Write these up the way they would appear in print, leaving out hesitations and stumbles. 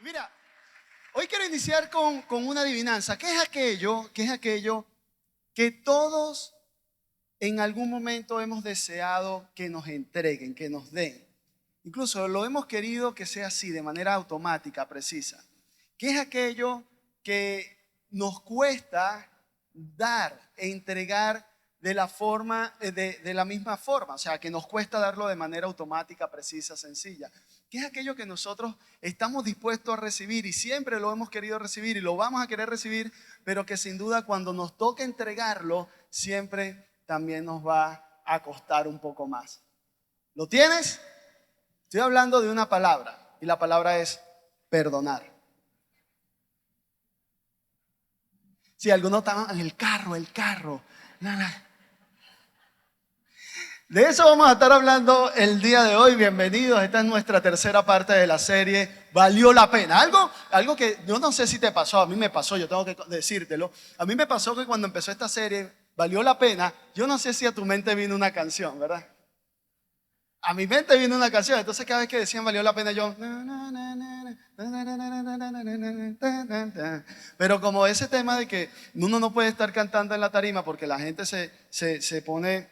Mira, hoy quiero iniciar con una adivinanza. ¿Qué es aquello? ¿Qué es aquello que todos en algún momento hemos deseado que nos entreguen, que nos den? Incluso lo hemos querido que sea así, de manera automática, precisa. ¿Qué es aquello que nos cuesta dar e entregar de la misma forma? O sea, que nos cuesta darlo de manera automática, precisa, sencilla. ¿Qué es aquello que nosotros estamos dispuestos a recibir y siempre lo hemos querido recibir y lo vamos a querer recibir, pero que sin duda cuando nos toque entregarlo, siempre también nos va a costar un poco más? ¿Lo tienes? Estoy hablando de una palabra y la palabra es perdonar. Si algunos estaban en el carro. Nada. De eso vamos a estar hablando el día de hoy. Bienvenidos. Esta es nuestra tercera parte de la serie Valió la pena. Algo que yo no sé si te pasó, a mí me pasó, yo tengo que decírtelo. A mí me pasó que cuando empezó esta serie, Valió la pena, yo no sé si a tu mente vino una canción, ¿verdad? A mi mente vino una canción, entonces cada vez que decían valió la pena yo... Pero como ese tema de que uno no puede estar cantando en la tarima porque la gente se pone...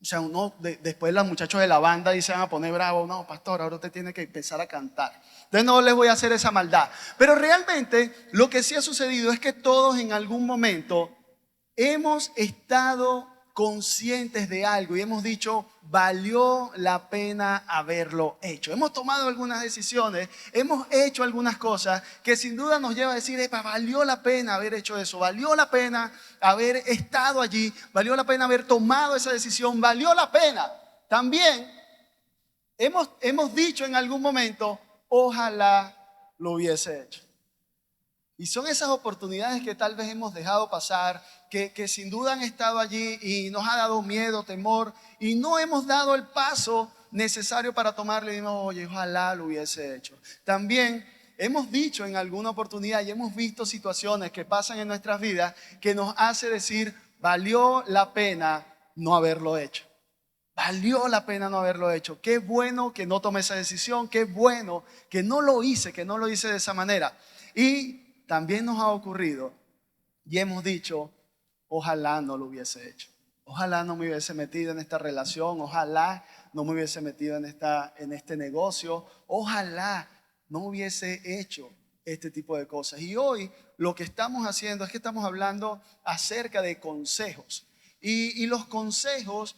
O sea, después los muchachos de la banda y se van a poner bravos. No, pastor, ahora usted tiene que empezar a cantar. Entonces no les voy a hacer esa maldad. Pero realmente lo que sí ha sucedido es que todos en algún momento hemos estado conscientes de algo y hemos dicho, valió la pena haberlo hecho. Hemos tomado algunas decisiones, hemos hecho algunas cosas que sin duda nos lleva a decir, valió la pena haber hecho eso, valió la pena haber estado allí, valió la pena haber tomado esa decisión, valió la pena. También hemos dicho en algún momento, ojalá lo hubiese hecho. Y son esas oportunidades que tal vez hemos dejado pasar, que sin duda han estado allí y nos ha dado miedo, temor, y no hemos dado el paso necesario para tomarlo y decimos, oye, ojalá lo hubiese hecho. También hemos dicho en alguna oportunidad y hemos visto situaciones que pasan en nuestras vidas que nos hace decir, valió la pena no haberlo hecho. Valió la pena no haberlo hecho. Qué bueno que no tomé esa decisión, qué bueno que no lo hice de esa manera. Y también nos ha ocurrido y hemos dicho, ojalá no lo hubiese hecho. Ojalá no me hubiese metido en esta relación, ojalá no me hubiese metido en este negocio, ojalá no hubiese hecho este tipo de cosas. Y hoy lo que estamos haciendo es que estamos hablando acerca de consejos. Y los consejos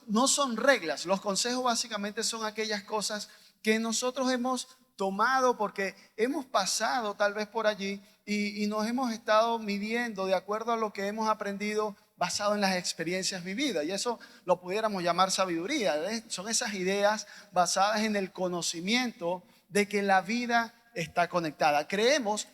no son reglas, los consejos básicamente son aquellas cosas que nosotros hemos tomado porque hemos pasado tal vez por allí y nos hemos estado midiendo de acuerdo a lo que hemos aprendido basado en las experiencias vividas. Y eso lo pudiéramos llamar sabiduría, ¿eh? Son esas ideas basadas en el conocimiento de que la vida está conectada. Creemos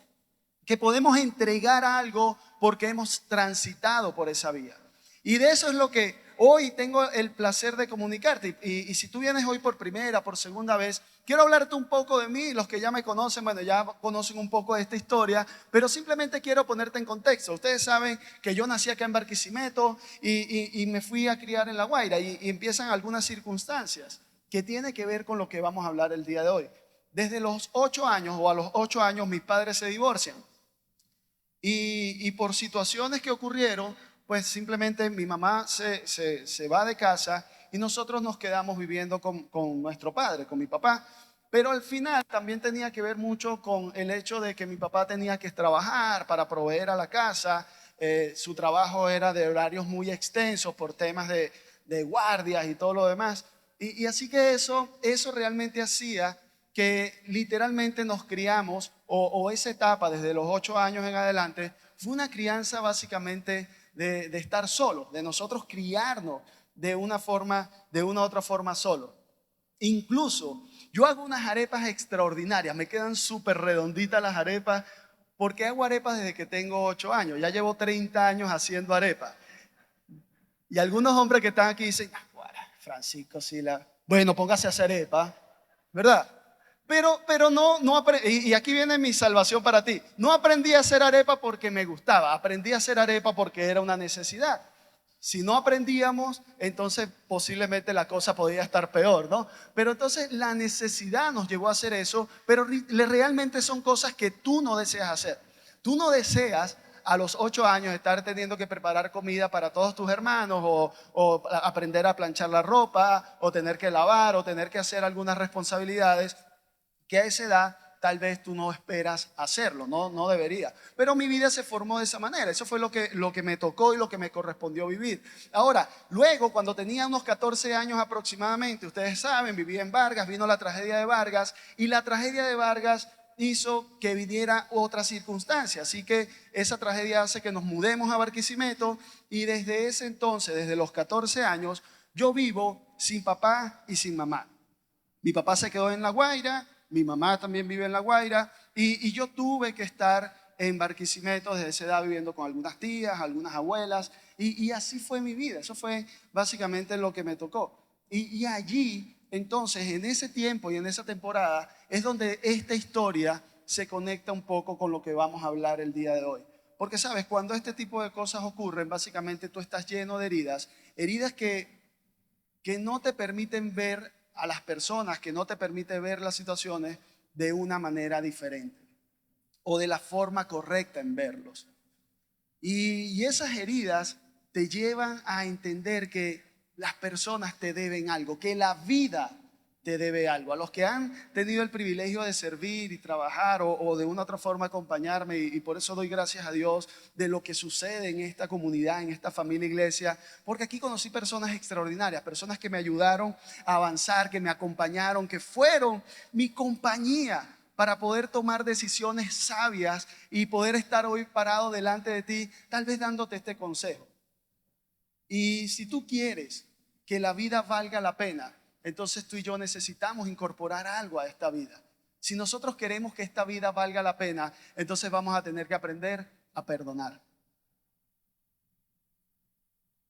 que podemos entregar algo porque hemos transitado por esa vía. Y de eso es lo que hoy tengo el placer de comunicarte. Y si tú vienes hoy por primera, por segunda vez, quiero hablarte un poco de mí. Los que ya me conocen, bueno, ya conocen un poco de esta historia, pero simplemente quiero ponerte en contexto. Ustedes saben que yo nací acá en Barquisimeto y me fui a criar en La Guaira y empiezan algunas circunstancias que tienen que ver con lo que vamos a hablar el día de hoy. Desde los 8 años o a los 8 años mis padres se divorcian y por situaciones que ocurrieron, pues simplemente mi mamá se va de casa y nosotros nos quedamos viviendo con nuestro padre, con mi papá. Pero al final también tenía que ver mucho con el hecho de que mi papá tenía que trabajar para proveer a la casa. Su trabajo era de horarios muy extensos por temas de guardias y todo lo demás. Y así que eso realmente hacía que literalmente nos criamos, o esa etapa desde los 8 años en adelante, fue una crianza básicamente de estar solos, de nosotros criarnos de una u otra forma solo. Incluso yo hago unas arepas extraordinarias, me quedan súper redonditas las arepas, porque hago arepas desde que tengo 8 años, ya llevo 30 años haciendo arepas. Y algunos hombres que están aquí dicen, Francisco, bueno, póngase a hacer arepas, ¿verdad? Pero no aprendí, y aquí viene mi salvación para ti. No aprendí a hacer arepa porque me gustaba, aprendí a hacer arepa porque era una necesidad. Si no aprendíamos, entonces posiblemente la cosa podía estar peor, ¿no? Pero entonces la necesidad nos llevó a hacer eso, pero realmente son cosas que tú no deseas hacer. Tú no deseas a los 8 años estar teniendo que preparar comida para todos tus hermanos o aprender a planchar la ropa o tener que lavar o tener que hacer algunas responsabilidades que a esa edad tal vez tú no esperas hacerlo, no debería. Pero mi vida se formó de esa manera, eso fue lo que me tocó y lo que me correspondió vivir. Ahora, luego cuando tenía unos 14 años aproximadamente, ustedes saben, viví en Vargas, vino la tragedia de Vargas y la tragedia de Vargas hizo que viniera otra circunstancia. Así que esa tragedia hace que nos mudemos a Barquisimeto y desde ese entonces, desde los 14 años, yo vivo sin papá y sin mamá. Mi papá se quedó en La Guaira, mi mamá también vive en La Guaira y yo tuve que estar en Barquisimeto desde esa edad viviendo con algunas tías, algunas abuelas y así fue mi vida. Eso fue básicamente lo que me tocó. Y allí, entonces, en ese tiempo y en esa temporada es donde esta historia se conecta un poco con lo que vamos a hablar el día de hoy. Porque sabes, cuando este tipo de cosas ocurren, básicamente tú estás lleno de heridas, heridas que no te permiten ver a las personas, que no te permite ver las situaciones de una manera diferente o de la forma correcta en verlos. Y esas heridas te llevan a entender que las personas te deben algo, que la vida te debe algo. A los que han tenido el privilegio de servir y trabajar o de una u otra forma acompañarme, y por eso doy gracias a Dios de lo que sucede en esta comunidad, en esta familia iglesia, porque aquí conocí personas extraordinarias, personas que me ayudaron a avanzar, que me acompañaron, que fueron mi compañía para poder tomar decisiones sabias y poder estar hoy parado delante de ti, tal vez dándote este consejo. Y si tú quieres que la vida valga la pena, entonces tú y yo necesitamos incorporar algo a esta vida. Si nosotros queremos que esta vida valga la pena, entonces vamos a tener que aprender a perdonar.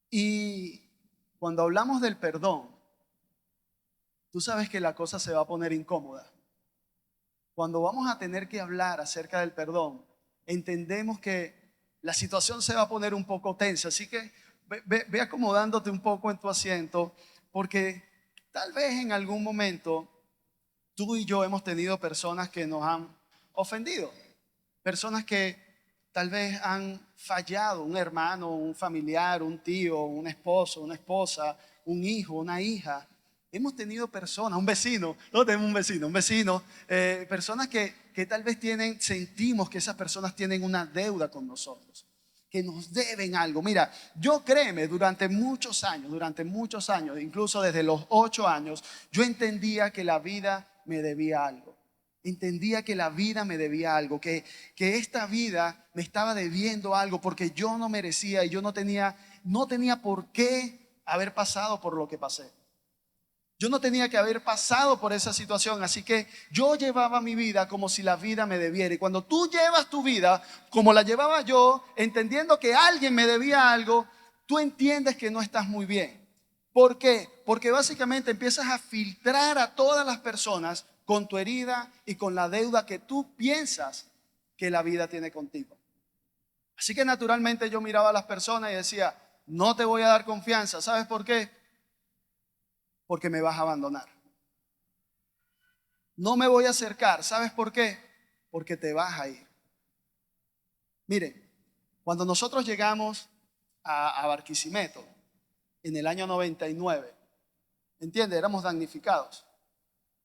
Y cuando hablamos del perdón, tú sabes que la cosa se va a poner incómoda. Cuando vamos a tener que hablar acerca del perdón, entendemos que la situación se va a poner un poco tensa. Así que ve acomodándote un poco en tu asiento, porque tal vez en algún momento tú y yo hemos tenido personas que nos han ofendido, personas que tal vez han fallado, un hermano, un familiar, un tío, un esposo, una esposa, un hijo, una hija. Hemos tenido personas, un vecino, no tenemos un vecino, personas que tal vez sentimos que esas personas tienen una deuda con nosotros, que nos deben algo. Mira, yo créeme, durante muchos años, incluso desde los 8 años, yo entendía que la vida me debía algo. Entendía que la vida me debía algo, que esta vida me estaba debiendo algo porque yo no merecía y yo no tenía por qué haber pasado por lo que pasé. Yo no tenía que haber pasado por esa situación, así que yo llevaba mi vida como si la vida me debiera. Y cuando tú llevas tu vida como la llevaba yo, entendiendo que alguien me debía algo, tú entiendes que no estás muy bien. ¿Por qué? Porque básicamente empiezas a filtrar a todas las personas con tu herida y con la deuda que tú piensas que la vida tiene contigo. Así que naturalmente yo miraba a las personas y decía, no te voy a dar confianza. ¿Sabes por qué? Porque me vas a abandonar. No me voy a acercar. ¿Sabes por qué? Porque te vas a ir. Miren, cuando nosotros llegamos a Barquisimeto en el año 99, ¿entiende? Éramos damnificados.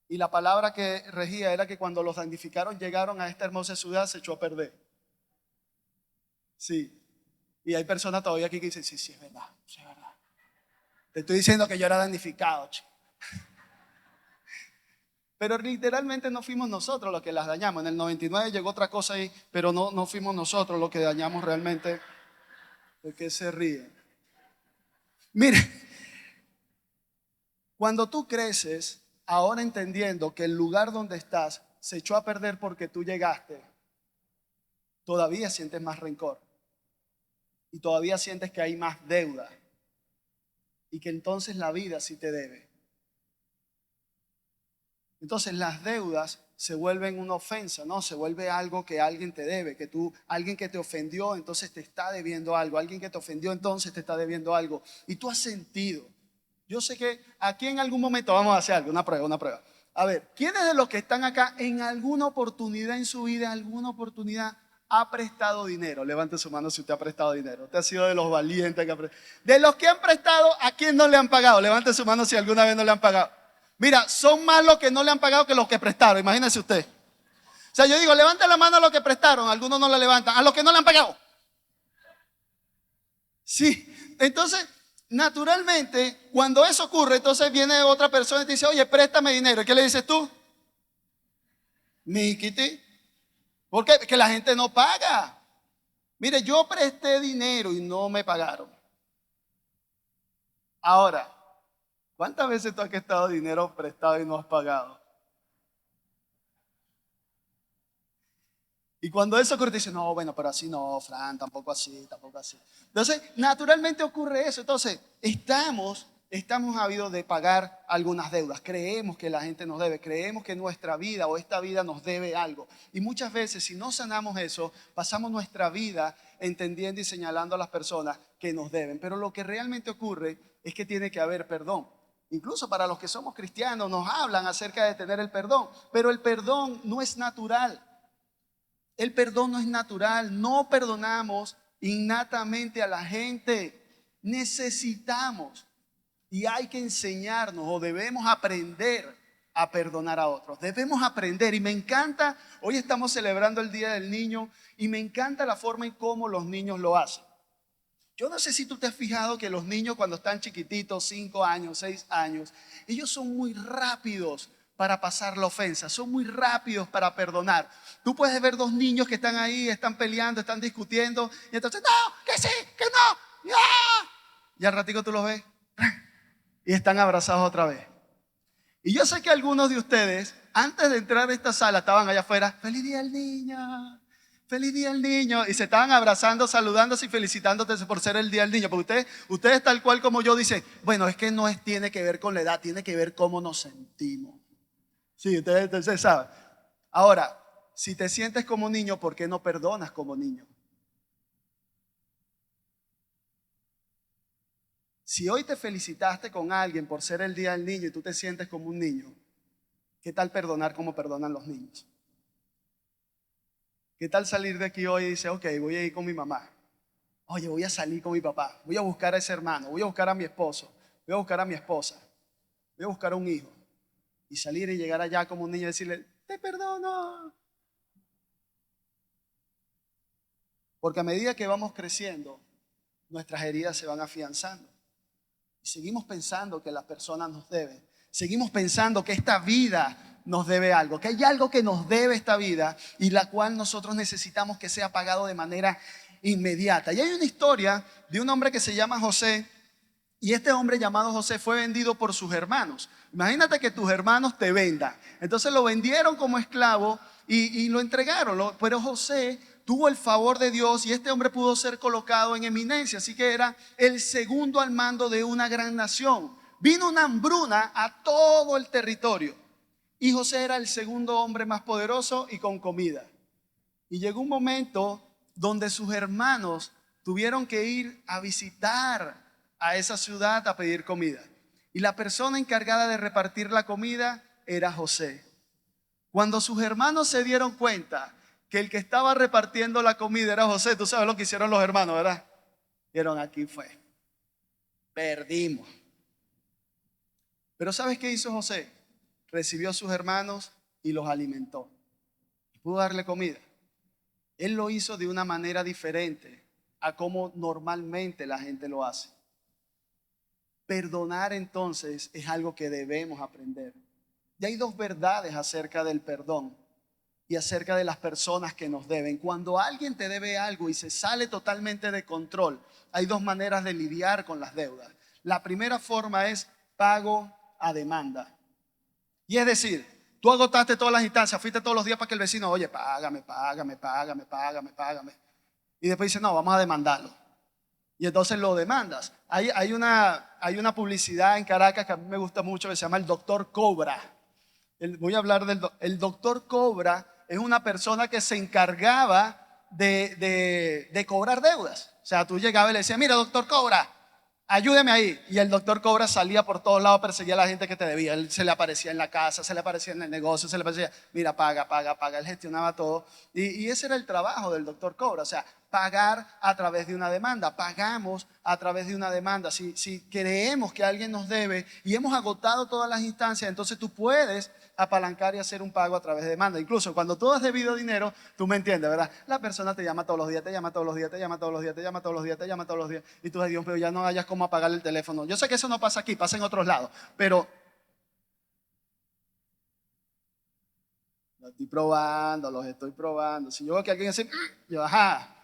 Y la palabra que regía era que cuando los damnificaron llegaron a esta hermosa ciudad, se echó a perder. Sí. Y hay personas todavía aquí que dicen, sí, sí, es verdad, sí, es verdad. Te estoy diciendo que yo era damnificado, chico. Pero literalmente no fuimos nosotros los que las dañamos. En el 99 llegó otra cosa ahí, pero no fuimos nosotros los que dañamos realmente. ¿De qué se ríen? Mire, cuando tú creces, ahora entendiendo que el lugar donde estás se echó a perder porque tú llegaste, todavía sientes más rencor. Y todavía sientes que hay más deuda. Y que entonces la vida sí te debe. Entonces las deudas se vuelven una ofensa, ¿no? Se vuelve algo que alguien te debe, alguien que te ofendió, entonces te está debiendo algo, alguien que te ofendió, entonces te está debiendo algo. Y tú has sentido. Yo sé que aquí en algún momento vamos a hacer algo, una prueba, una prueba. A ver, ¿quiénes de los que están acá en alguna oportunidad en su vida, alguna oportunidad ha prestado dinero? Levante su mano si usted ha prestado dinero. Usted ha sido de los valientes que ha prestado. De los que han prestado, ¿a quién no le han pagado? Levante su mano si alguna vez no le han pagado. Mira, son más los que no le han pagado que los que prestaron, imagínese usted. O sea, yo digo, levante la mano a los que prestaron, algunos no la levantan, a los que no le han pagado. Sí, entonces, naturalmente, cuando eso ocurre, entonces viene otra persona y te dice, oye, préstame dinero. ¿Y qué le dices tú? Nikiti. ¿Por qué? Que la gente no paga. Mire, yo presté dinero y no me pagaron. Ahora, ¿cuántas veces tú has prestado dinero prestado y no has pagado? Y cuando eso ocurre, te dice, no, bueno, pero así no, Fran, tampoco así, tampoco así. Entonces, naturalmente ocurre eso. Entonces, estamos habidos de pagar algunas deudas. Creemos que la gente nos debe, creemos que nuestra vida o esta vida nos debe algo. Y muchas veces, si no sanamos eso, pasamos nuestra vida entendiendo y señalando a las personas que nos deben. Pero lo que realmente ocurre es que tiene que haber perdón. Incluso para los que somos cristianos nos hablan acerca de tener el perdón, pero el perdón no es natural. El perdón no es natural, no perdonamos innatamente a la gente. Necesitamos y hay que enseñarnos o debemos aprender a perdonar a otros. Debemos aprender y me encanta, hoy estamos celebrando el Día del Niño y me encanta la forma en cómo los niños lo hacen. Yo no sé si tú te has fijado que los niños cuando están chiquititos, 5 años, 6 años, ellos son muy rápidos para pasar la ofensa, son muy rápidos para perdonar. Tú puedes ver dos niños que están ahí, están peleando, están discutiendo, y entonces, no, que sí, que no, ya. Y al ratico tú los ves y están abrazados otra vez. Y yo sé que algunos de ustedes, antes de entrar a esta sala, estaban allá afuera, feliz día al niño, feliz día al niño, y se estaban abrazando, saludándose y felicitándote por ser el día del niño. Porque ustedes tal cual como yo dicen, bueno, es que no tiene que ver con la edad, tiene que ver cómo nos sentimos. Sí, ustedes saben. Ahora, si te sientes como niño, ¿por qué no perdonas como niño? Si hoy te felicitaste con alguien por ser el día del niño y tú te sientes como un niño, ¿qué tal perdonar como perdonan los niños? ¿Qué tal salir de aquí hoy y dices, ok, voy a ir con mi mamá? Oye, voy a salir con mi papá, voy a buscar a ese hermano, voy a buscar a mi esposo, voy a buscar a mi esposa, voy a buscar a un hijo. Y salir y llegar allá como un niño y decirle, te perdono. Porque a medida que vamos creciendo, nuestras heridas se van afianzando. Y seguimos pensando que las personas nos deben. Seguimos pensando que esta vida nos debe algo, que hay algo que nos debe esta vida y la cual nosotros necesitamos que sea pagado de manera inmediata. Y hay una historia de un hombre que se llama José. Y este hombre llamado José fue vendido por sus hermanos. Imagínate que tus hermanos te vendan. Entonces lo vendieron como esclavo y lo entregaron. Pero José tuvo el favor de Dios y este hombre pudo ser colocado en eminencia. Así que era el segundo al mando de una gran nación. Vino una hambruna a todo el territorio. Y José era el segundo hombre más poderoso y con comida. Y llegó un momento donde sus hermanos tuvieron que ir a visitar a esa ciudad a pedir comida. Y la persona encargada de repartir la comida era José. Cuando sus hermanos se dieron cuenta que el que estaba repartiendo la comida era José, tú sabes lo que hicieron los hermanos, ¿verdad? Dijeron, aquí fue. Perdimos. Pero ¿sabes qué hizo José? Recibió a sus hermanos y los alimentó. Y pudo darle comida. Él lo hizo de una manera diferente a como normalmente la gente lo hace. Perdonar entonces es algo que debemos aprender. Y hay dos verdades acerca del perdón y acerca de las personas que nos deben. Cuando alguien te debe algo y se sale totalmente de control, hay dos maneras de lidiar con las deudas. La primera forma es pago a demanda. Y es decir, tú agotaste todas las instancias, fuiste todos los días para que el vecino, oye, págame. Y después dice, no, vamos a demandarlo. Y entonces lo demandas. Hay una publicidad en Caracas que a mí me gusta mucho que se llama el Doctor Cobra. Voy a hablar el doctor Cobra es una persona que se encargaba de cobrar deudas. O sea, tú llegabas y le decías, mira, doctor Cobra, ayúdeme ahí. Y el doctor Cobra salía por todos lados, perseguía a la gente que te debía. Él se le aparecía en la casa, se le aparecía en el negocio, se le aparecía, mira, paga, paga, paga. Él gestionaba todo. Y ese era el trabajo del doctor Cobra. O sea, pagar a través de una demanda. Pagamos a través de una demanda. Si creemos que alguien nos debe y hemos agotado todas las instancias, entonces tú puedes apalancar y hacer un pago a través de demanda. Incluso cuando tú has debido dinero, tú me entiendes, ¿verdad? La persona te llama todos los días, te llama todos los días, te llama todos los días, te llama todos los días, te llama todos los días. Y tú dices, Dios, pero ya no hayas cómo apagar el teléfono. Yo sé que eso no pasa aquí, pasa en otros lados, pero los estoy probando. Si yo veo que alguien hace, yo, ajá.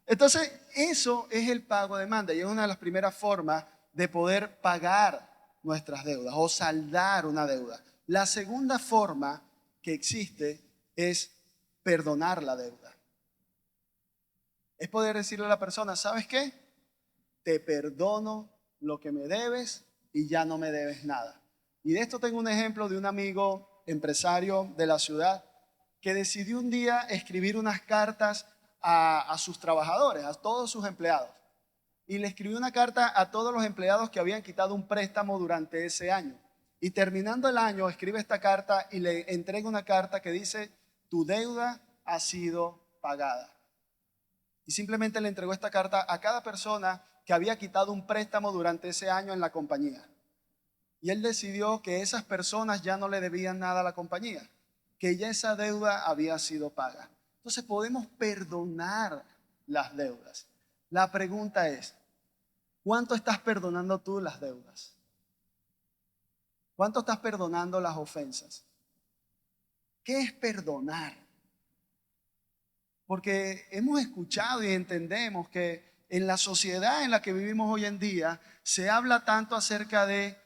Entonces, eso es el pago de demanda y es una de las primeras formas de poder pagar nuestras deudas o saldar una deuda. La segunda forma que existe es perdonar la deuda. Es poder decirle a la persona, ¿sabes qué? Te perdono lo que me debes y ya no me debes nada. Y de esto tengo un ejemplo de un amigo empresario de la ciudad que decidió un día escribir unas cartas a sus trabajadores, a todos sus empleados. Y le escribió una carta a todos los empleados que habían quitado un préstamo durante ese año. Y terminando el año, escribe esta carta y le entrega una carta que dice, tu deuda ha sido pagada. Y simplemente le entregó esta carta a cada persona que había quitado un préstamo durante ese año en la compañía. Y él decidió que esas personas ya no le debían nada a la compañía, que ya esa deuda había sido paga. Entonces podemos perdonar las deudas. La pregunta es, ¿cuánto estás perdonando tú las deudas? ¿Cuánto estás perdonando las ofensas? ¿Qué es perdonar? Porque hemos escuchado y entendemos que en la sociedad en la que vivimos hoy en día se habla tanto acerca de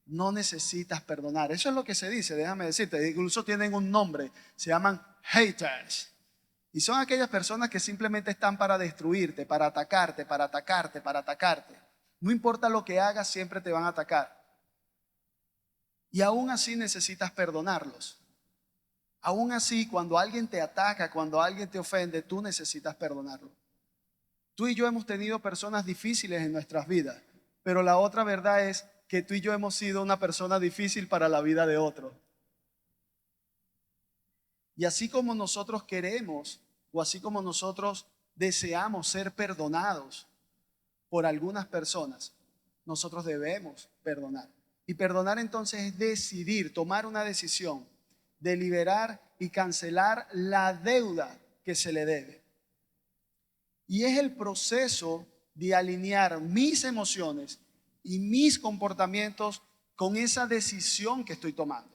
no necesitas perdonar. Eso es lo que se dice, déjame decirte. Incluso tienen un nombre, se llaman haters. Y son aquellas personas que simplemente están para destruirte, para atacarte, para atacarte, para atacarte. No importa lo que hagas, siempre te van a atacar. Y aún así necesitas perdonarlos. Aún así, cuando alguien te ataca, cuando alguien te ofende, tú necesitas perdonarlo. Tú y yo hemos tenido personas difíciles en nuestras vidas, pero la otra verdad es que tú y yo hemos sido una persona difícil para la vida de otro. Y así como nosotros queremos o así como nosotros deseamos ser perdonados por algunas personas, nosotros debemos perdonar. Y perdonar entonces es decidir, tomar una decisión de liberar y cancelar la deuda que se le debe. Y es el proceso de alinear mis emociones y mis comportamientos con esa decisión que estoy tomando.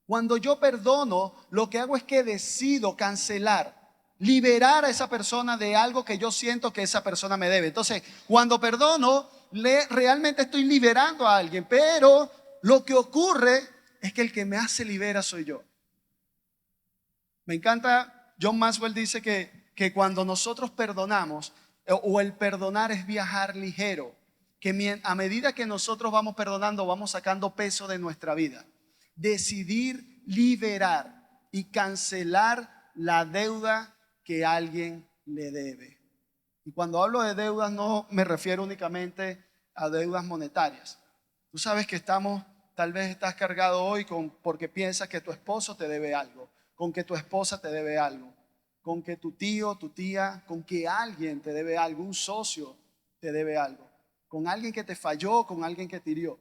Cuando yo perdono, lo que hago es que decido cancelar, liberar a esa persona de algo que yo siento que esa persona me debe. Entonces, cuando perdono, realmente estoy liberando a alguien, pero lo que ocurre es que el que me hace libera soy yo. Me encanta, John Maxwell dice que cuando nosotros perdonamos, o el perdonar es viajar ligero, que a medida que nosotros vamos perdonando, vamos sacando peso de nuestra vida. Decidir liberar y cancelar la deuda que alguien le debe. Y cuando hablo de deudas no me refiero únicamente a deudas monetarias. Tú sabes que tal vez estás cargado hoy porque piensas que tu esposo te debe algo, con que tu esposa te debe algo, con que tu tío, tu tía, con que alguien te debe algo, un socio te debe algo, con alguien que te falló, con alguien que te hirió.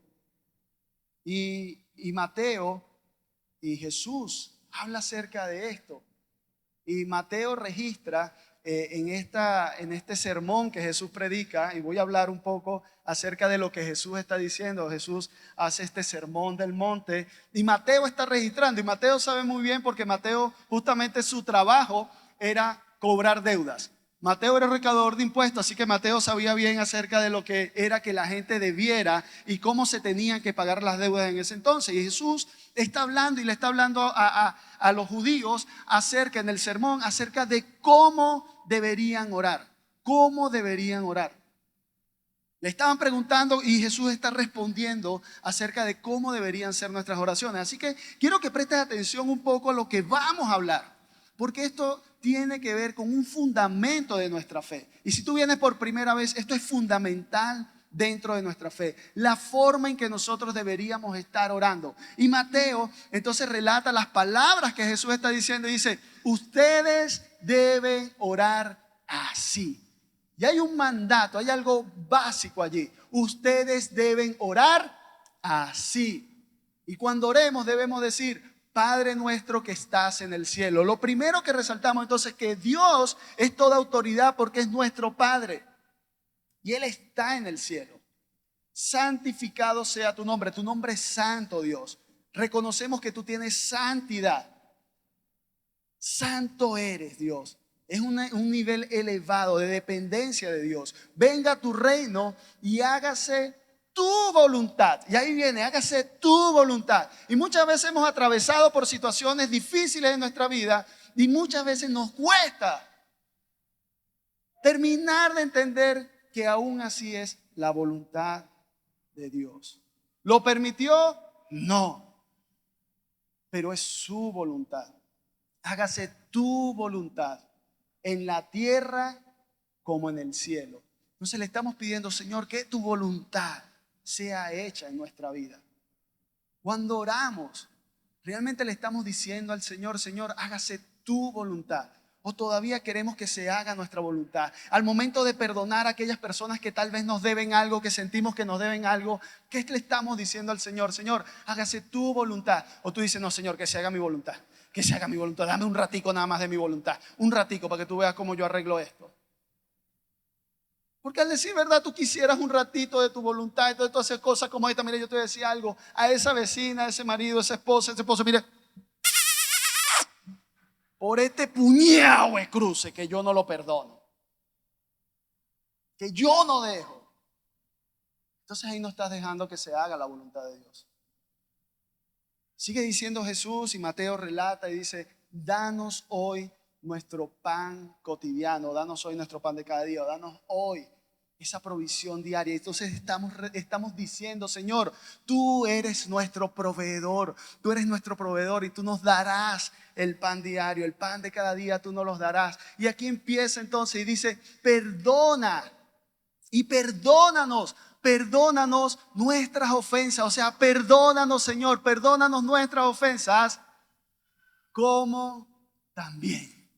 Y Mateo y Jesús habla acerca de esto. Y Mateo registra en este sermón que Jesús predica, y voy a hablar un poco acerca de lo que Jesús está diciendo. Jesús hace este sermón del monte y Mateo está registrando. Y Mateo sabe muy bien porque Mateo justamente su trabajo era cobrar deudas. Mateo era recaudador de impuestos, así que Mateo sabía bien acerca de lo que era que la gente debiera y cómo se tenían que pagar las deudas en ese entonces. Y Jesús está hablando y le está hablando a los judíos en el sermón, acerca de cómo deberían orar. Cómo deberían orar. Le estaban preguntando y Jesús está respondiendo acerca de cómo deberían ser nuestras oraciones. Así que quiero que prestes atención un poco a lo que vamos a hablar, porque esto tiene que ver con un fundamento de nuestra fe. Y si tú vienes por primera vez, esto es fundamental dentro de nuestra fe, la forma en que nosotros deberíamos estar orando. Y Mateo entonces relata las palabras que Jesús está diciendo y dice: ustedes deben orar así. Y hay un mandato, hay algo básico allí. Ustedes deben orar así. Y cuando oremos debemos decir: Padre nuestro que estás en el cielo. Lo primero que resaltamos entonces es que Dios es toda autoridad porque es nuestro Padre. Y Él está en el cielo. Santificado sea tu nombre. Tu nombre es santo, Dios. Reconocemos que tú tienes santidad. Santo eres, Dios. Es un nivel elevado de dependencia de Dios. Venga tu reino y hágase tu voluntad. Y ahí viene, hágase tu voluntad. Y muchas veces hemos atravesado por situaciones difíciles en nuestra vida y muchas veces nos cuesta terminar de entender que aún así es la voluntad de Dios. ¿Lo permitió? No. Pero es su voluntad. Hágase tu voluntad en la tierra como en el cielo. Entonces le estamos pidiendo: Señor, que tu voluntad sea hecha en nuestra vida. Cuando oramos, realmente le estamos diciendo al Señor: Señor, hágase tu voluntad. O todavía queremos que se haga nuestra voluntad. Al momento de perdonar a aquellas personas que tal vez nos deben algo, que sentimos que nos deben algo, ¿qué le estamos diciendo al Señor? Señor, hágase tu voluntad. O tú dices: no, Señor, que se haga mi voluntad. Que se haga mi voluntad. Dame un ratico nada más de mi voluntad. Un ratico para que tú veas cómo yo arreglo esto. Porque al decir verdad, tú quisieras un ratito de tu voluntad y todas esas cosas como esta. Mire, yo te voy a decir algo. A esa vecina, a ese marido, a esa esposa, ese esposo, mire, por este puñado de cruce que yo no lo perdono, que yo no dejo. Entonces ahí no estás dejando que se haga la voluntad de Dios. Sigue diciendo Jesús y Mateo relata y dice: danos hoy nuestro pan cotidiano, danos hoy nuestro pan de cada día, danos hoy esa provisión diaria. Entonces estamos diciendo: Señor, tú eres nuestro proveedor, tú eres nuestro proveedor y tú nos darás el pan diario, el pan de cada día tú nos los darás. Y aquí empieza entonces y dice: perdona y perdónanos. Perdónanos nuestras ofensas. O sea, perdónanos, Señor, perdónanos nuestras ofensas, como también.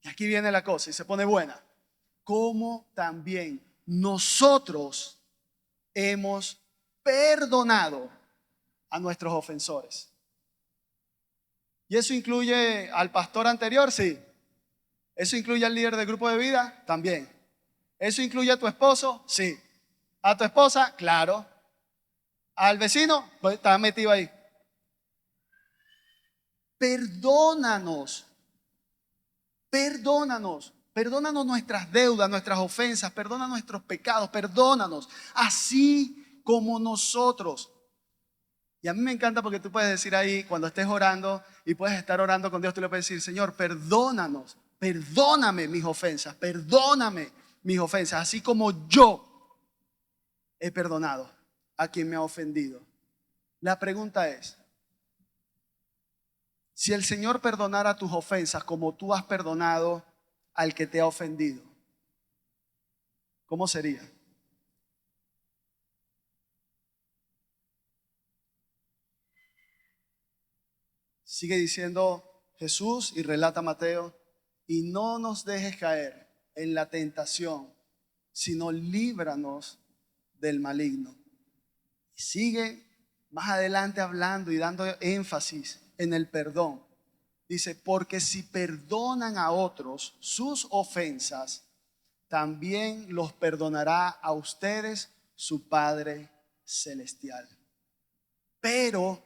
Y aquí viene la cosa y se pone buena. Como también nosotros hemos perdonado a nuestros ofensores. ¿Y eso incluye al pastor anterior? Sí. ¿Eso incluye al líder del grupo de vida? También. ¿Eso incluye a tu esposo? Sí. ¿A tu esposa? Claro. ¿Al vecino? Pues está metido ahí. Perdónanos. Perdónanos. Perdónanos nuestras deudas, nuestras ofensas. Perdona nuestros pecados. Perdónanos. Así como nosotros. Y a mí me encanta porque tú puedes decir ahí, cuando estés orando y puedes estar orando con Dios, tú le puedes decir: Señor, perdónanos. Perdóname mis ofensas. Perdóname mis ofensas. Así como yo he perdonado a quien me ha ofendido. La pregunta es: si el Señor perdonara tus ofensas como tú has perdonado al que te ha ofendido, ¿cómo sería? Sigue diciendo Jesús y relata Mateo: y no nos dejes caer en la tentación, sino líbranos del maligno. Y sigue más adelante hablando y dando énfasis en el perdón. Dice: porque si perdonan a otros sus ofensas, también los perdonará a ustedes su Padre Celestial. Pero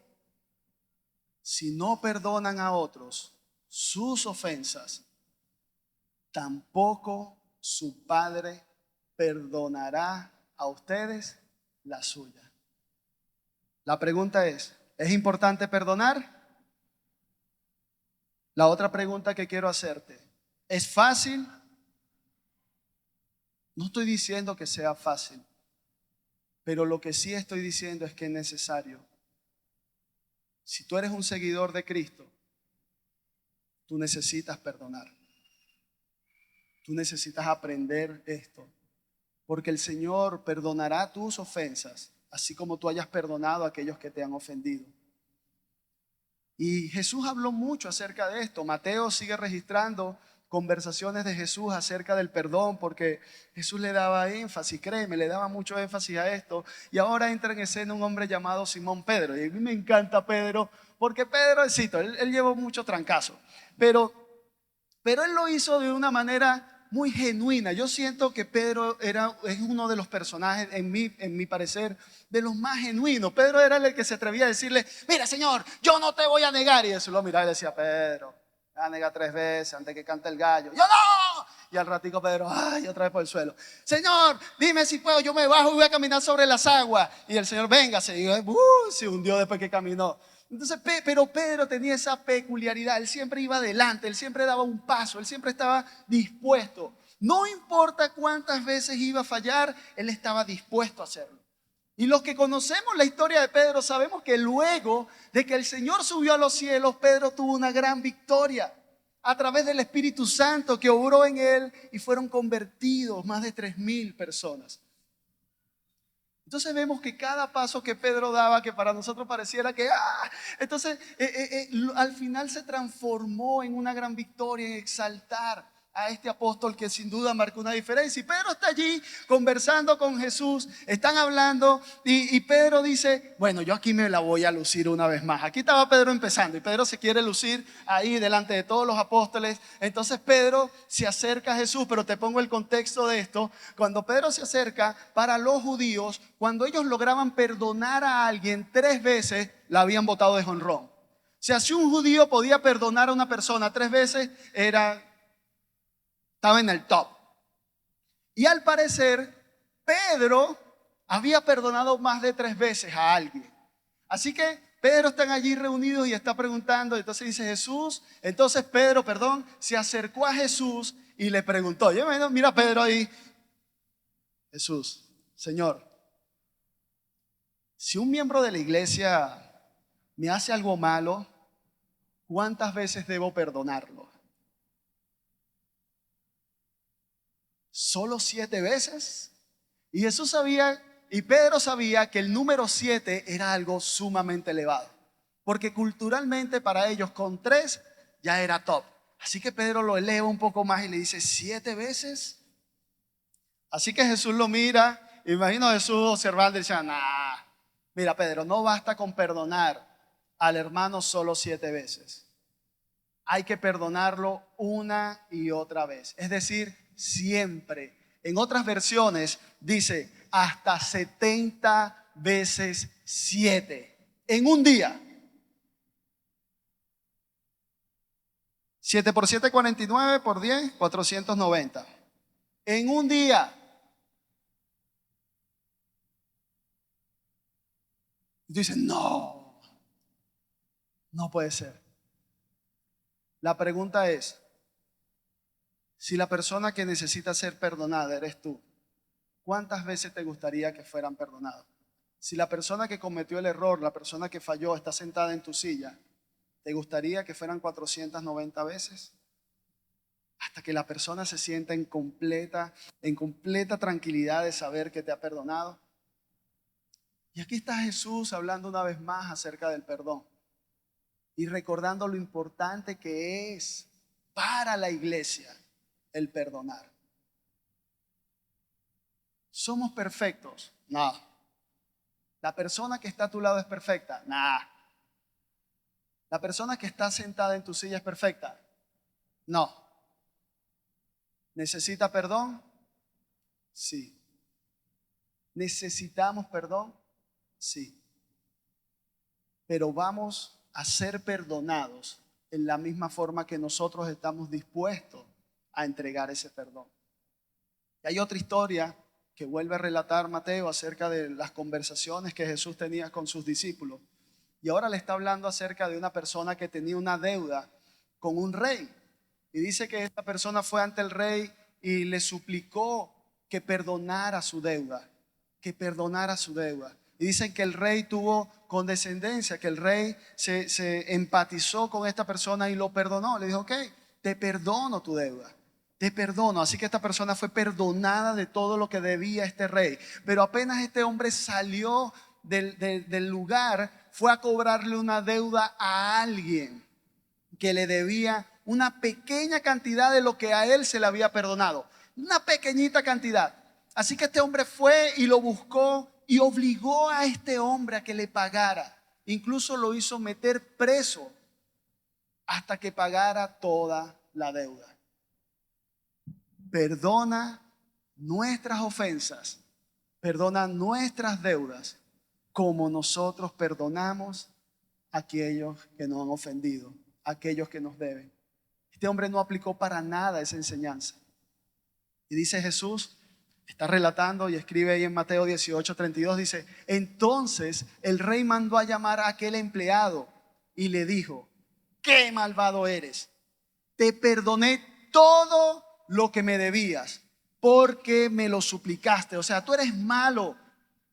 si no perdonan a otros sus ofensas, tampoco su Padre perdonará a ustedes la suya. La pregunta ¿es importante perdonar? La otra pregunta que quiero hacerte: ¿es fácil? No estoy diciendo que sea fácil, Pero lo que sí estoy diciendo es que es necesario. Si tú eres un seguidor de Cristo, tú necesitas perdonar. Tú necesitas aprender esto. Porque el Señor perdonará tus ofensas, así como tú hayas perdonado a aquellos que te han ofendido. Y Jesús habló mucho acerca de esto. Mateo sigue registrando conversaciones de Jesús acerca del perdón, porque Jesús le daba énfasis, créeme, le daba mucho énfasis a esto. Y ahora entra en escena un hombre llamado Simón Pedro. Y a mí me encanta Pedro, porque Pedro, él llevó mucho trancazo. Pero él lo hizo de una manera muy genuina. Yo siento que Pedro es uno de los personajes, en mi parecer, de los más genuinos. Pedro era el que se atrevía a decirle: mira, Señor, yo no te voy a negar. Y Jesús lo miraba y le decía: Pedro, me vas a negar 3 veces antes que cante el gallo. Yo no. Y al ratico Pedro, ay, otra vez por el suelo. Señor, dime si puedo, yo me bajo y voy a caminar sobre las aguas. Y el Señor, véngase. Y se hundió después que caminó. Entonces, pero Pedro tenía esa peculiaridad. Él siempre iba adelante, él siempre daba un paso, él siempre estaba dispuesto. No importa cuántas veces iba a fallar, él estaba dispuesto a hacerlo. Y los que conocemos la historia de Pedro sabemos que luego de que el Señor subió a los cielos, Pedro tuvo una gran victoria a través del Espíritu Santo que obró en él y fueron convertidos más de 3,000 personas. Entonces vemos que cada paso que Pedro daba, que para nosotros pareciera que entonces al final se transformó en una gran victoria, en exaltar a este apóstol que sin duda marcó una diferencia. Y Pedro está allí conversando con Jesús, están hablando y Pedro dice: bueno, yo aquí me la voy a lucir una vez más. Aquí estaba Pedro empezando y Pedro se quiere lucir ahí delante de todos los apóstoles. Entonces Pedro se acerca a Jesús, pero te pongo el contexto de esto. Cuando Pedro se acerca, para los judíos, cuando ellos lograban perdonar a alguien 3 veces, la habían botado de jonrón. O sea, si un judío podía perdonar a una persona 3 veces, estaba en el top. Y al parecer, Pedro había perdonado más de 3 veces a alguien. Así que Pedro están allí reunidos y está preguntando. Entonces dice Jesús. Entonces Pedro, se acercó a Jesús y le preguntó. Yo mira a Pedro ahí. Jesús, Señor, si un miembro de la iglesia me hace algo malo, ¿cuántas veces debo perdonarlo? ¿Solo 7 veces? Y Jesús sabía, y Pedro sabía que el número 7 era algo sumamente elevado, porque culturalmente para ellos con 3 ya era top. Así que Pedro lo eleva un poco más y le dice: 7 veces. Así que Jesús lo mira, imagino a Jesús observando y diciendo: nah, mira Pedro, no basta con perdonar al hermano solo 7 veces. Hay que perdonarlo una y otra vez. Es decir, siempre. En otras versiones dice hasta 70 veces 7 en un día. 7 por 7, 49, por 10, 490. En un día. Y dicen: no puede ser. La pregunta es: si la persona que necesita ser perdonada eres tú, ¿cuántas veces te gustaría que fueran perdonados? Si la persona que cometió el error, la persona que falló, está sentada en tu silla, ¿te gustaría que fueran 490 veces? Hasta que la persona se sienta en completa tranquilidad de saber que te ha perdonado. Y aquí está Jesús hablando una vez más acerca del perdón y recordando lo importante que es para la iglesia el perdonar. ¿Somos perfectos? No. ¿La persona que está a tu lado es perfecta? No. ¿La persona que está sentada en tu silla es perfecta? No. ¿Necesita perdón? Sí. ¿Necesitamos perdón? Sí. Pero vamos a ser perdonados en la misma forma que nosotros estamos dispuestos a entregar ese perdón. Y hay otra historia que vuelve a relatar Mateo acerca de las conversaciones que Jesús tenía con sus discípulos. Y ahora le está hablando acerca de una persona que tenía una deuda con un rey. Y dice que esta persona fue ante el rey y le suplicó que perdonara su deuda, que perdonara su deuda. Y dicen que el rey tuvo condescendencia, que el rey se empatizó con esta persona y lo perdonó. Le dijo, ok, te perdono tu deuda, te perdono. Así que esta persona fue perdonada de todo lo que debía este rey. Pero apenas este hombre salió del lugar, fue a cobrarle una deuda a alguien que le debía una pequeña cantidad de lo que a él se le había perdonado. Una pequeñita cantidad. Así que este hombre fue y lo buscó y obligó a este hombre a que le pagara. Incluso lo hizo meter preso hasta que pagara toda la deuda. Perdona nuestras ofensas, perdona nuestras deudas, como nosotros perdonamos a aquellos que nos han ofendido, a aquellos que nos deben. Este hombre no aplicó para nada esa enseñanza. Y dice Jesús, está relatando y escribe ahí en Mateo 18:32, dice, entonces el rey mandó a llamar a aquel empleado y le dijo, qué malvado eres, te perdoné todo lo que me debías porque me lo suplicaste. O sea, tú eres malo.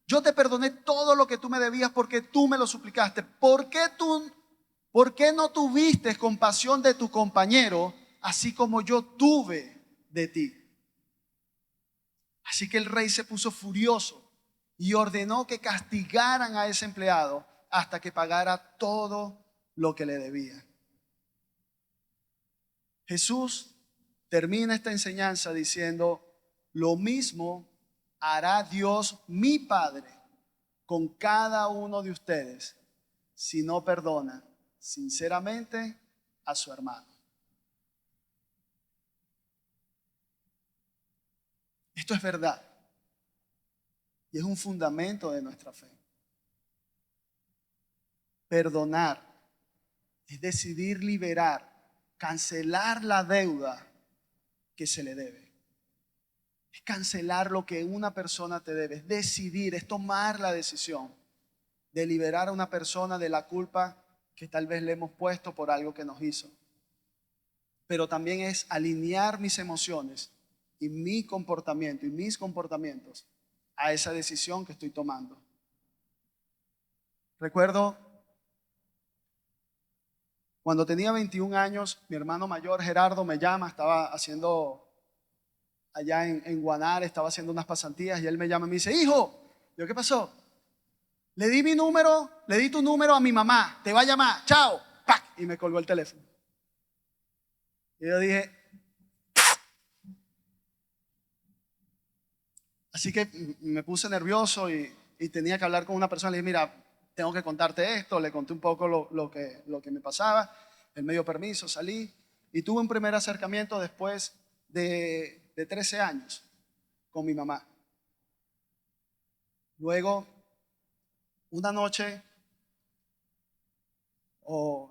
Yo te perdoné todo lo que tú me debías porque tú me lo suplicaste. ¿Por qué no tuviste compasión de tu compañero así como yo tuve de ti? Así que el rey se puso furioso y ordenó que castigaran a ese empleado hasta que pagara todo lo que le debía. Jesús termina esta enseñanza diciendo, lo mismo hará Dios mi Padre con cada uno de ustedes si no perdona sinceramente a su hermano. Esto es verdad y es un fundamento de nuestra fe. Perdonar es decidir liberar, cancelar la deuda que se le debe. Es cancelar lo que una persona te debe, es decidir, es tomar la decisión de liberar a una persona de la culpa que tal vez le hemos puesto por algo que nos hizo. Pero también es alinear mis emociones y mi comportamiento y mis comportamientos a esa decisión que estoy tomando. Recuerdo cuando tenía 21 años, mi hermano mayor Gerardo me llama, estaba haciendo allá en Guanare, estaba haciendo unas pasantías y él me llama y me dice, hijo, ¿yo qué pasó? Le di tu número a mi mamá, te va a llamar, chao, ¡pac! Y me colgó el teléfono. Y yo dije, así que me puse nervioso y tenía que hablar con una persona. Le dije, mira, tengo que contarte esto. Le conté un poco lo que me pasaba. Él me dio permiso, salí y tuve un primer acercamiento después de 13 años con mi mamá. Luego, una noche,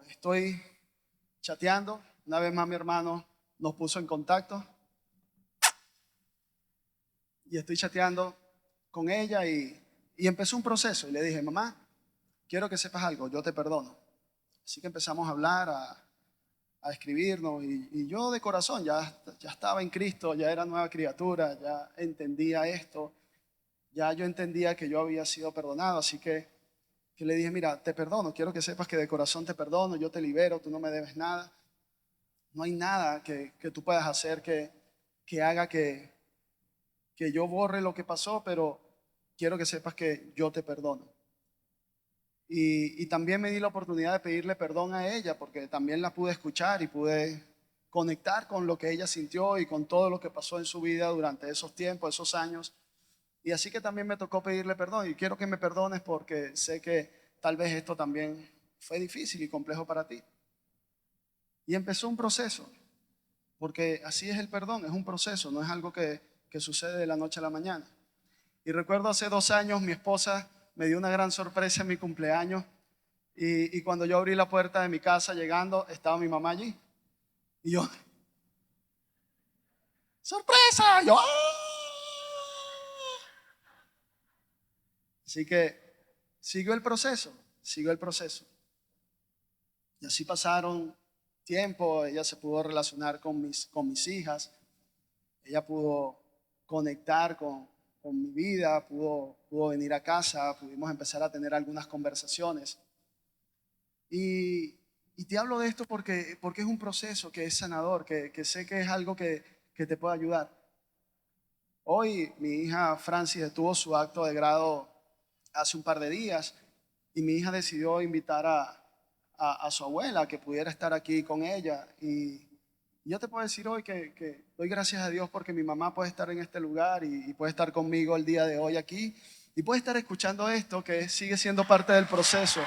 estoy chateando. Una vez más mi hermano nos puso en contacto. Y estoy chateando con ella y empezó un proceso. Y le dije, mamá, quiero que sepas algo, yo te perdono. Así que empezamos a hablar, a escribirnos. Y yo de corazón ya estaba en Cristo, ya era nueva criatura, ya entendía esto. Ya yo entendía que yo había sido perdonado. Así que le dije, mira, te perdono, quiero que sepas que de corazón te perdono, yo te libero, tú no me debes nada. No hay nada que tú puedas hacer que haga que yo borre lo que pasó, pero quiero que sepas que yo te perdono. Y también me di la oportunidad de pedirle perdón a ella, porque también la pude escuchar y pude conectar con lo que ella sintió y con todo lo que pasó en su vida durante esos tiempos, esos años. Y así que también me tocó pedirle perdón y quiero que me perdones porque sé que tal vez esto también fue difícil y complejo para ti. Y empezó un proceso, porque así es el perdón, es un proceso, no es algo que sucede de la noche a la mañana. Y recuerdo hace 2 años mi esposa me dio una gran sorpresa en mi cumpleaños y cuando yo abrí la puerta de mi casa llegando estaba mi mamá allí y yo, ¡sorpresa! Yo, ¡ah! Así que siguió el proceso. Y así pasaron tiempo, ella se pudo relacionar con mis hijas, ella pudo conectar con mi vida, pudo venir a casa, pudimos empezar a tener algunas conversaciones. Y, y te hablo de esto porque es un proceso que es sanador, que sé que es algo que te puede ayudar. Hoy mi hija Francis tuvo su acto de grado hace un par de días y mi hija decidió invitar a su abuela que pudiera estar aquí con ella. Y yo te puedo decir hoy que doy gracias a Dios porque mi mamá puede estar en este lugar y puede estar conmigo el día de hoy aquí y puede estar escuchando esto que sigue siendo parte del proceso.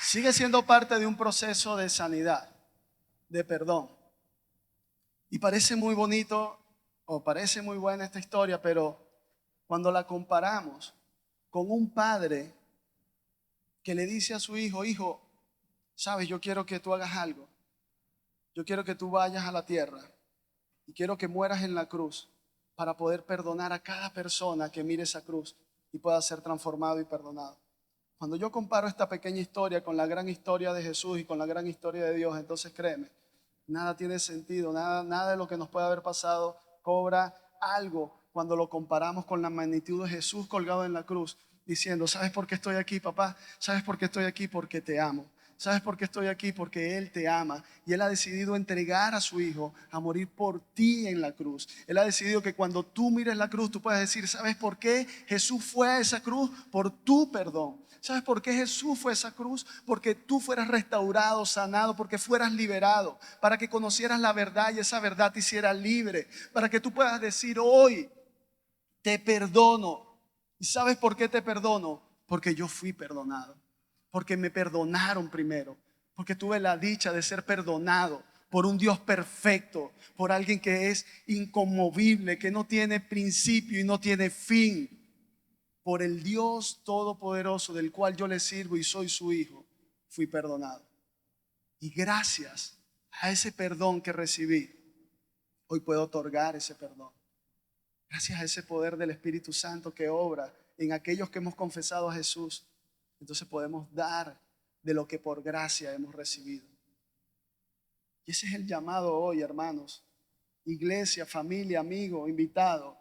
Sigue siendo parte de un proceso de sanidad, de perdón. Y parece muy bonito o parece muy buena esta historia, pero cuando la comparamos con un padre que le dice a su hijo, hijo, sabes, yo quiero que tú hagas algo. Yo quiero que tú vayas a la tierra y quiero que mueras en la cruz para poder perdonar a cada persona que mire esa cruz y pueda ser transformado y perdonado. Cuando yo comparo esta pequeña historia con la gran historia de Jesús y con la gran historia de Dios, entonces créeme, nada tiene sentido, nada de lo que nos puede haber pasado cobra algo cuando lo comparamos con la magnitud de Jesús colgado en la cruz, diciendo, ¿sabes por qué estoy aquí, papá? ¿Sabes por qué estoy aquí? Porque te amo. ¿Sabes por qué estoy aquí? Porque Él te ama y Él ha decidido entregar a su Hijo a morir por ti en la cruz. Él ha decidido que cuando tú mires la cruz, tú puedas decir, ¿sabes por qué Jesús fue a esa cruz? Por tu perdón. ¿Sabes por qué Jesús fue a esa cruz? Porque tú fueras restaurado, sanado, porque fueras liberado, para que conocieras la verdad y esa verdad te hiciera libre, para que tú puedas decir hoy, te perdono. ¿Y sabes por qué te perdono? Porque yo fui perdonado, porque me perdonaron primero, porque tuve la dicha de ser perdonado por un Dios perfecto, por alguien que es inconmovible, que no tiene principio y no tiene fin. Por el Dios todopoderoso del cual yo le sirvo y soy su hijo, fui perdonado. Y gracias a ese perdón que recibí, hoy puedo otorgar ese perdón. Gracias a ese poder del Espíritu Santo que obra en aquellos que hemos confesado a Jesús, entonces podemos dar de lo que por gracia hemos recibido. Y ese es el llamado hoy, hermanos. Iglesia, familia, amigo, invitado.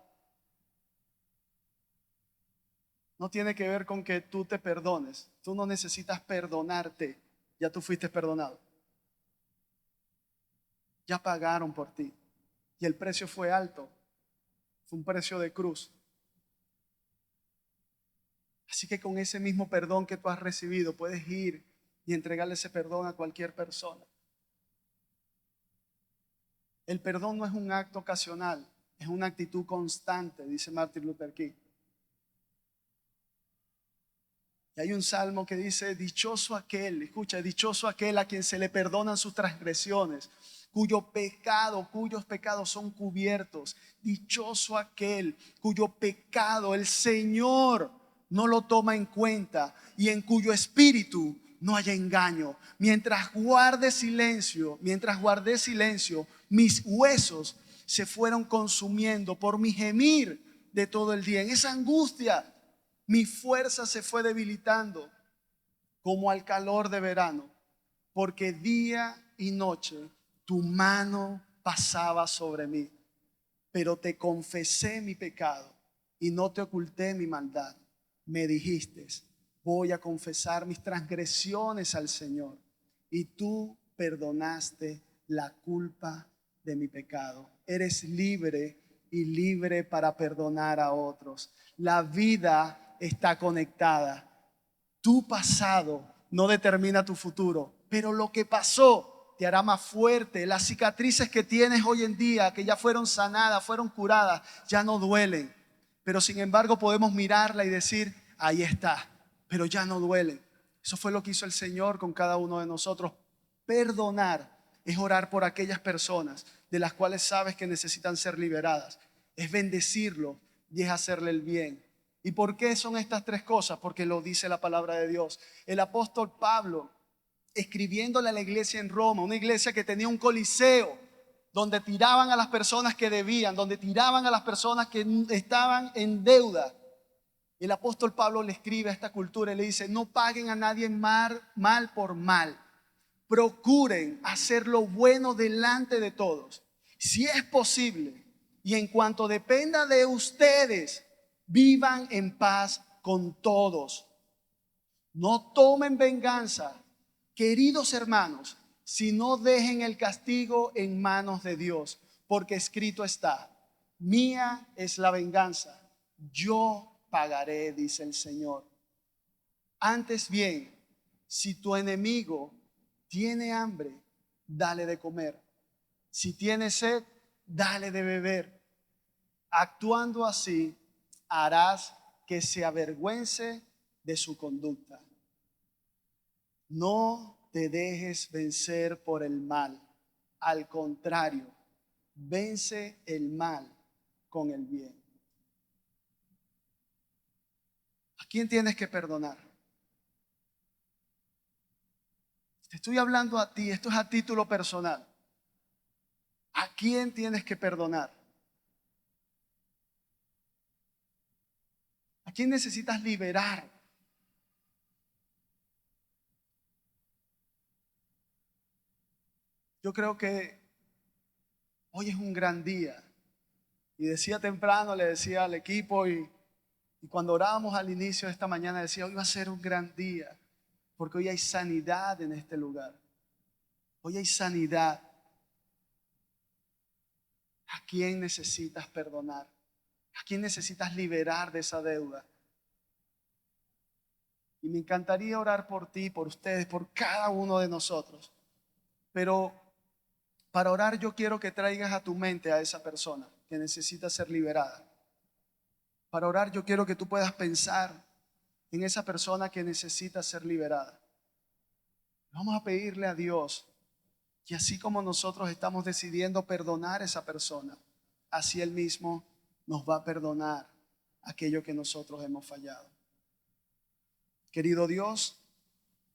No tiene que ver con que tú te perdones. Tú no necesitas perdonarte. Ya tú fuiste perdonado. Ya pagaron por ti. Y el precio fue alto. Fue un precio de cruz. Así que con ese mismo perdón que tú has recibido, puedes ir y entregarle ese perdón a cualquier persona. El perdón no es un acto ocasional, es una actitud constante, dice Martin Luther King. Y hay un salmo que dice, dichoso aquel, escucha, dichoso aquel a quien se le perdonan sus transgresiones, cuyos pecados son cubiertos. Dichoso aquel cuyo pecado el Señor no lo toma en cuenta y en cuyo espíritu no haya engaño. Mientras guardé silencio, mis huesos se fueron consumiendo por mi gemir de todo el día. En esa angustia, mi fuerza se fue debilitando como al calor de verano, porque día y noche tu mano pasaba sobre mí. Pero te confesé mi pecado y no te oculté mi maldad. Me dijiste, voy a confesar mis transgresiones al Señor, y tú perdonaste la culpa de mi pecado. Eres libre y libre para perdonar a otros. La vida está conectada. Tu pasado no determina tu futuro, pero lo que pasó te hará más fuerte. Las cicatrices que tienes hoy en día, que ya fueron sanadas, fueron curadas, ya no duelen. Pero sin embargo podemos mirarla y decir, ahí está, pero ya no duelen. Eso fue lo que hizo el Señor con cada uno de nosotros. Perdonar es orar por aquellas personas de las cuales sabes que necesitan ser liberadas. Es bendecirlo y es hacerle el bien. ¿Y por qué son estas tres cosas? Porque lo dice la palabra de Dios. El apóstol Pablo, escribiéndole a la iglesia en Roma, una iglesia que tenía un coliseo, donde tiraban a las personas que debían, donde tiraban a las personas que estaban en deuda. El apóstol Pablo le escribe a esta cultura y le dice: no paguen a nadie mal por mal. Procuren hacer lo bueno delante de todos, si es posible, y en cuanto dependa de ustedes, vivan en paz con todos. No tomen venganza, queridos hermanos, sino dejen el castigo en manos de Dios, porque escrito está: mía es la venganza, yo pagaré, dice el Señor. Antes bien, si tu enemigo tiene hambre, dale de comer. Si tiene sed, dale de beber. Actuando así, harás que se avergüence de su conducta. No te dejes vencer por el mal. Al contrario, vence el mal con el bien. ¿A quién tienes que perdonar? Te estoy hablando a ti, esto es a título personal. ¿A quién tienes que perdonar? ¿A quién necesitas liberar? Yo creo que hoy es un gran día. Y decía temprano, le decía al equipo y cuando orábamos al inicio de esta mañana decía: hoy va a ser un gran día, porque hoy hay sanidad en este lugar. Hoy hay sanidad. ¿A quién necesitas perdonar? ¿A quién necesitas liberar de esa deuda? Y me encantaría orar por ti, por ustedes, por cada uno de nosotros. Pero para orar yo quiero que traigas a tu mente a esa persona que necesita ser liberada. Para orar yo quiero que tú puedas pensar en esa persona que necesita ser liberada. Vamos a pedirle a Dios que así como nosotros estamos decidiendo perdonar a esa persona, así Él mismo nos va a perdonar aquello que nosotros hemos fallado. Querido Dios,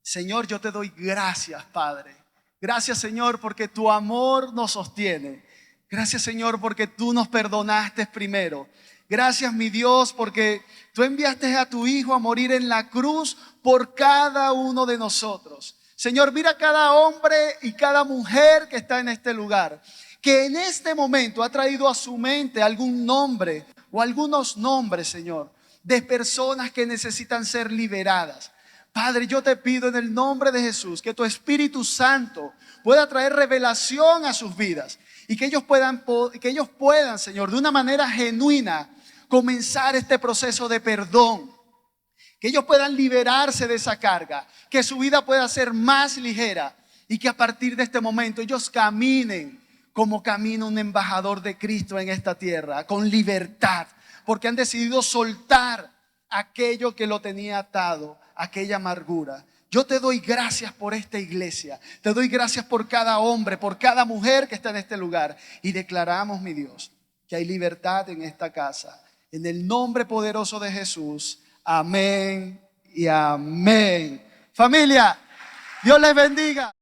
Señor, yo te doy gracias, Padre. Gracias, Señor, porque tu amor nos sostiene. Gracias, Señor, porque tú nos perdonaste primero. Gracias, mi Dios, porque tú enviaste a tu Hijo a morir en la cruz por cada uno de nosotros. Señor, mira cada hombre y cada mujer que está en este lugar, que en este momento ha traído a su mente algún nombre o algunos nombres, Señor, de personas que necesitan ser liberadas. Padre, yo te pido en el nombre de Jesús que tu Espíritu Santo pueda traer revelación a sus vidas y que ellos puedan, Señor, de una manera genuina comenzar este proceso de perdón. Que ellos puedan liberarse de esa carga, que su vida pueda ser más ligera y que a partir de este momento ellos caminen como camina un embajador de Cristo en esta tierra, con libertad, porque han decidido soltar aquello que lo tenía atado, aquella amargura. Yo te doy gracias por esta iglesia, te doy gracias por cada hombre, por cada mujer que está en este lugar y declaramos, mi Dios, que hay libertad en esta casa. En el nombre poderoso de Jesús. Amén y amén. Familia, Dios les bendiga.